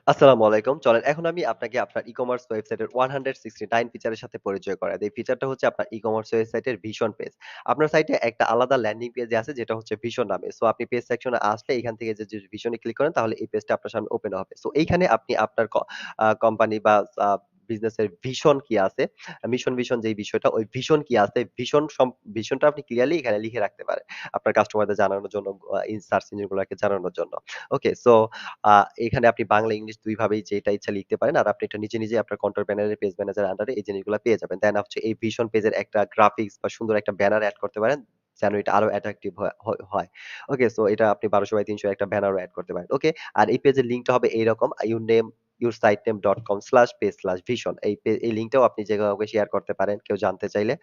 আসসালামু আলাইকুম। চলেন এখন আমি আপনাকে আপনার ই-কমার্স ওয়েবসাইটের 169 ফিচারের সাথে পরিচয় করাই দেই। ফিচারটা হচ্ছে আপনার ই-কমার্স ওয়েবসাইটের ভিশন পেজ। আপনার সাইটে একটা আলাদা ল্যান্ডিং পেজ আছে যেটা হচ্ছে ভিশন নামে। সো আপনি পেজ সেকশনে আসলে এখান থেকে যে ভিশনে ক্লিক করেন তাহলে এই পেজটা আপনার সামনে ওপেন হবে। সো এইখানে আপনি আপনার কোম্পানি বা আ বিজনেসের ভিশন কি আছে, মিশন যেই বিষয়টা ওই ভিশন কি আছে, ভিশনটা আপনি ক্লিয়ারলি এখানে লিখে রাখতে পারেন। আপনার কাস্টমারদের জানানোর জন্য সার্চ ইঞ্জিন গুলাকে জানানোর জন্য। ওকে সো আ এখানে আপনি বাংলা, ইংলিশ ২ ভাবেই যেটা ইচ্ছা লিখতে পারেন। আর আপনি এটা নিজে আপনার কন্ট্রোল প্যানেলের পেজ ম্যানেজার আন্ডারে এই জিনিসগুলা পেয়ে যাবেন। দেন হচ্ছে এই ভিশন পেজের একটা গ্রাফিক্স বা সুন্দর একটা ব্যানার এড করতে পারেন। যেন এটা আরো অ্যাট্রাকটিভ হয়। ওকে সো এটা আপনি ১২০০ বাই ৩০০ একটা ব্যানারও এড করতে পারেন। ওকে আর এই পেজের লিঙ্কটা হবে এইরকম yoursitename.com/page/vision এই লিঙ্কটাও আপনি যে কাউকে শেয়ার করতে পারেন। কেউ জানতে চাইলে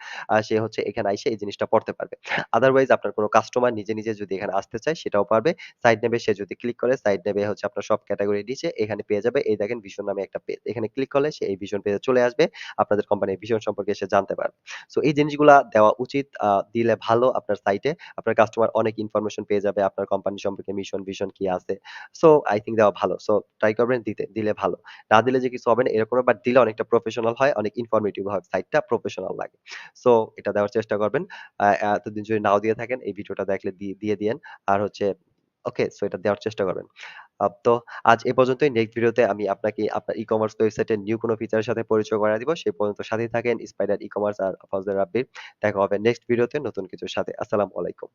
সে হচ্ছে এখানে আইসা এই জিনিসটা পড়তে পারবে। আদারওয়াইজ আপনার কোন কাস্টমার নিজে যদি এখানে আসতে চায় সেটাও পারবে। সাইড নেবে সে যদি ক্লিক করে সাইড নেবে হচ্ছে আপনার সব ক্যাটেগরির নিচে এখানে পেয়ে যাবে। এই দেখেন ভিশন নামে একটা পেজ। এখানে ক্লিক করলে সে এই ভিশন পেজে চলে আসবে। আপনাদের কোম্পানির ভিশন সম্পর্কে সে জানতে পারবে। সো এই জিনিসগুলা দেওয়া উচিত। দিলে ভালো আপনার সাইটে। আপনার কাস্টমার অনেক ইনফরমেশন পেয়ে যাবে আপনার কোম্পানি সম্পর্কে ভিশন কি আছে। সো আই থিংক দেওয়া ভালো। সো ট্রাই করবেন দিলে ভালো। না দিলে যে কিছু হবে না এরকম না বাট দিলে অনেকটা প্রফেশনাল হয়, অনেক ইনফরমেটিভ হয়। সাইটটা প্রফেশনাল লাগে। সো এটা দেওয়ার চেষ্টা করবেন। আ এতদিন যদি নাও দিয়ে থাকেন এই ভিডিওটা দেখলে দিয়ে দিয়েন। আর হচ্ছে ওকে সো এটা দেওয়ার চেষ্টা করবেন। তো আজ এ পর্যন্তই। নেক্সট ভিডিওতে আমি আপনাকে আপনার ই-কমার্স ওয়েবসাইটের নিউ কোন ফিচারের সাথে পরিচয় করায় দিব। সেই পর্যন্ত সাথেই থাকেন স্পাইডার ই-কমার্স আর ফজলে রাব্বির। দেখা হবে নেক্সট ভিডিওতে নতুন কিছুর সাথে। আসসালামু আলাইকুম।